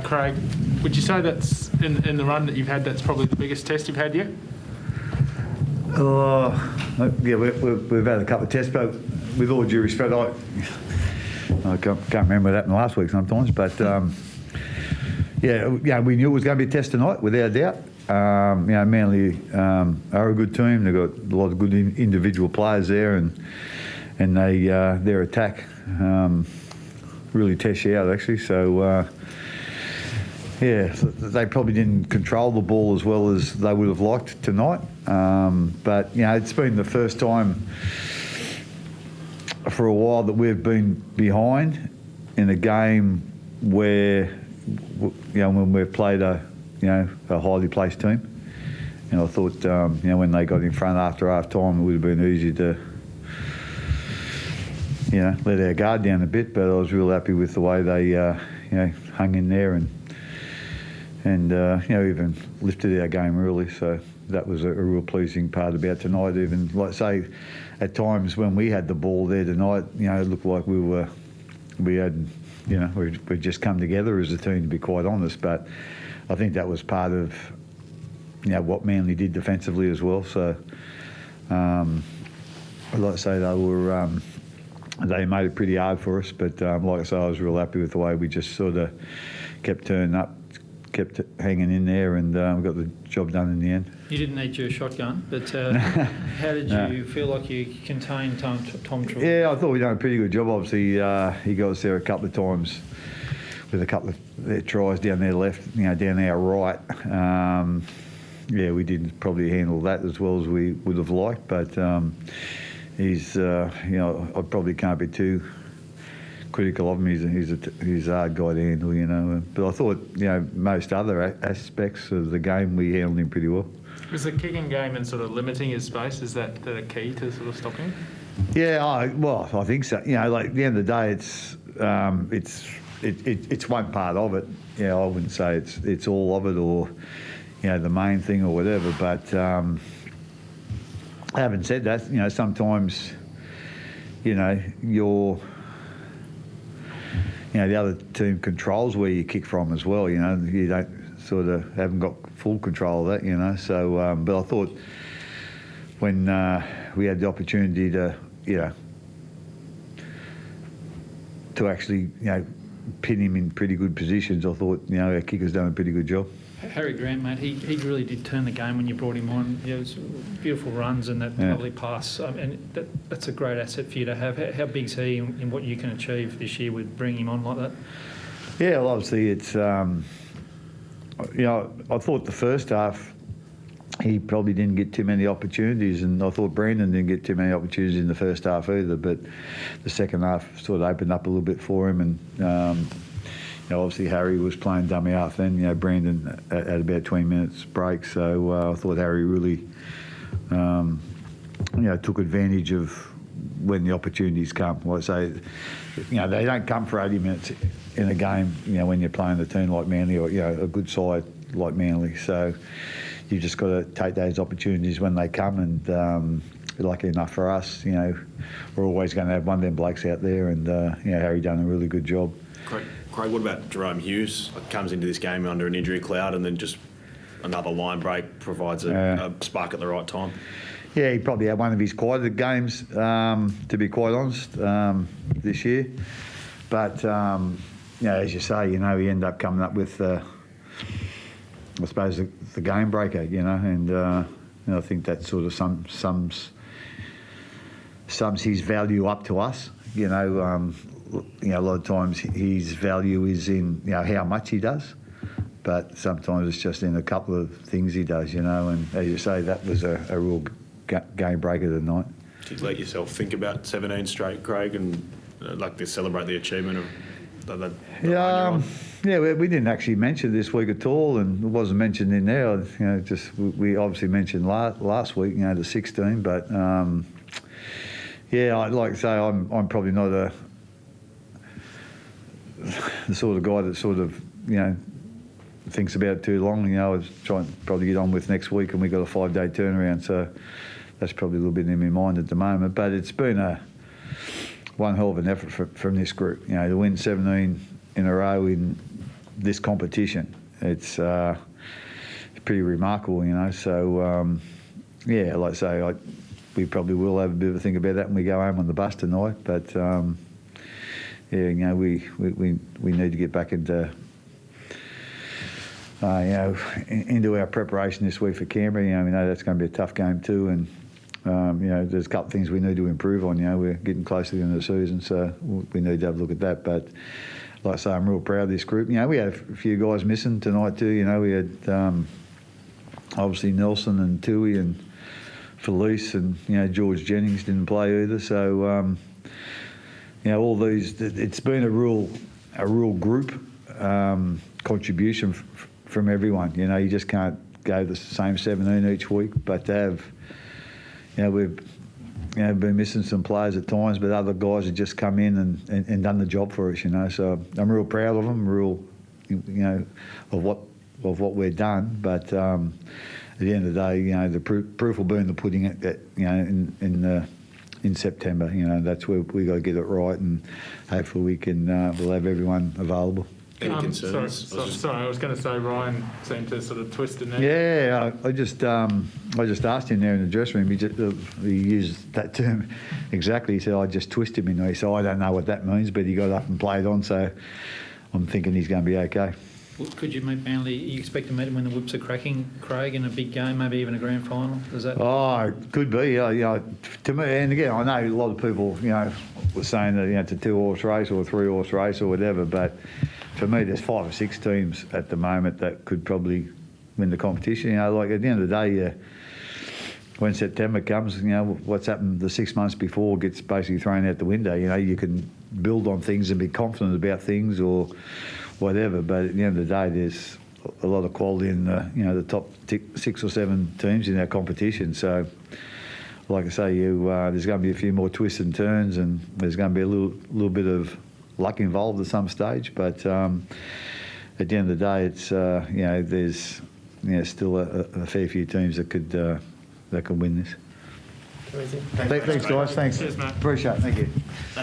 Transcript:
Craig, would you say that's in the run that you've had, that's probably the biggest test you've had yet? Yeah, we've had a couple of tests, but with all due respect, I can't remember what happened last week sometimes, but yeah, we knew it was going to be a test tonight, without a doubt. Manly are a good team. They've got a lot of good individual players there, and their attack really tests you out, actually. So they probably didn't control the ball as well as they would have liked tonight. But it's been the first time for a while that we've been behind in a game where when we've played a highly placed team. And I thought when they got in front after half time, it would have been easy to let our guard down a bit. But I was real happy with the way they hung in there and even lifted our game early. So that was a real pleasing part about tonight. Even like say, at times when we had the ball there tonight, it looked like we'd just come together as a team, to be quite honest. But I think that was part of what Manly did defensively as well. So I'd like to say they made it pretty hard for us. But like I say, I was real happy with the way we just sort of kept turning up, kept hanging in there, and we got the job done in the end. You didn't need your shotgun, but how did you feel like you contained Tom Trelaw? Yeah, I thought we done a pretty good job. Obviously, he got us there a couple of times with a couple of their tries down their left, down our right. We didn't probably handle that as well as we would have liked, but he's, I probably can't be too critical of him. He's a hard guy to handle, But I thought, most other aspects of the game, we handled him pretty well. Was the kicking game and sort of limiting his space, is that the key to sort of stopping him? Yeah, I think so. Like at the end of the day, it's one part of it. I wouldn't say it's all of it or the main thing or whatever. But having said that, sometimes you're the other team controls where you kick from as well. You don't haven't got full control of that. So, but I thought when we had the opportunity to actually pin him in pretty good positions, I thought our kicker's done a pretty good job. Harry Grant, mate, he really did turn the game when you brought him on. It was beautiful runs and that lovely pass. And that's a great asset for you to have. How big's he in what you can achieve this year with bringing him on like that? Yeah, well, obviously it's, I thought the first half he probably didn't get too many opportunities, and I thought Brandon didn't get too many opportunities in the first half either, but the second half sort of opened up a little bit for him, and obviously Harry was playing dummy half then. Brandon had about 20 minutes break, so I thought Harry really took advantage of when the opportunities come. Like I say, they don't come for 80 minutes in a game, when you're playing a team like Manly or, a good side like Manly. So you just got to take those opportunities when they come, and lucky enough for us, we're always going to have one of them blokes out there, and Harry done a really good job. Craig, what about Jerome Hughes? Comes into this game under an injury cloud, and then just another line break provides a spark at the right time. Yeah, he probably had one of his quieter games, to be quite honest, this year. But as you say, he ended up coming up with, I suppose, the game breaker, and I think that sort of sums his value up to us. A lot of times his value is in how much he does, but sometimes it's just in a couple of things he does, and as you say, that was a real game breaker tonight. Did you let yourself think about 17 straight, Craig, and like to celebrate the achievement of we didn't actually mention this week at all, and it wasn't mentioned in there. We obviously mentioned last week, the 16, but I'd like to say I'm probably not the sort of guy that sort of thinks about it too long. I was trying to probably get on with next week, and we got a 5-day turnaround, so that's probably a little bit in my mind at the moment. But it's been one hell of an effort from this group. To win 17 in a row in this competition. It's pretty remarkable, you know. So yeah, like I say, we probably will have a bit of a think about that when we go home on the bus tonight. But yeah, you know, we need to get back into you know, into our preparation this week for Canberra. You know, we know that's going to be a tough game too, and you know, there's a couple of things we need to improve on. You know, we're getting close to the end of the season, so we need to have a look at that. But like I say, I'm real proud of this group. You know, we had a few guys missing tonight too. You know, we had obviously Nelson and Tui and Felice, and you know, George Jennings didn't play either. So you know, all these, it's been a real group contribution from everyone. You know, you just can't go the same 17 each week, but to have, you know, we've been missing some players at times, but other guys have just come in and done the job for us, you know. So I'm real proud of them, you know, of what we've done. But at the end of the day, you know, the proof will be in the pudding. You know, in September, you know, that's where we got to get it right, and hopefully we can we'll have everyone available. Any concerns? Sorry, I was going to say Ryan seemed to sort of twist in there. Yeah, I just asked him there in the dressing room. He used that term exactly. He said, "I just twisted me." He said, "I don't know what that means," but he got up and played on. So I'm thinking he's going to be okay. Could you meet Manly? You expect to meet him when the whips are cracking, Craig, in a big game, maybe even a grand final? Is that? Oh, it could be. You know, to me, and again, I know a lot of people, you know, were saying that, you know, it's a 2-horse race or a 3-horse race or whatever, but for me, there's 5 or 6 teams at the moment that could probably win the competition. You know, like at the end of the day, when September comes, you know, what's happened the 6 months before gets basically thrown out the window. You know, you can build on things and be confident about things or whatever, but at the end of the day, there's a lot of quality in the, you know, the top 6 or 7 teams in our competition. So, like I say, there's going to be a few more twists and turns, and there's going to be a little bit of luck involved at some stage. But at the end of the day, it's you know, there's, you know, still a fair few teams that could win this. Amazing. Thanks, guys. Thanks. Cheers, mate. Appreciate it. Thank you. Thanks.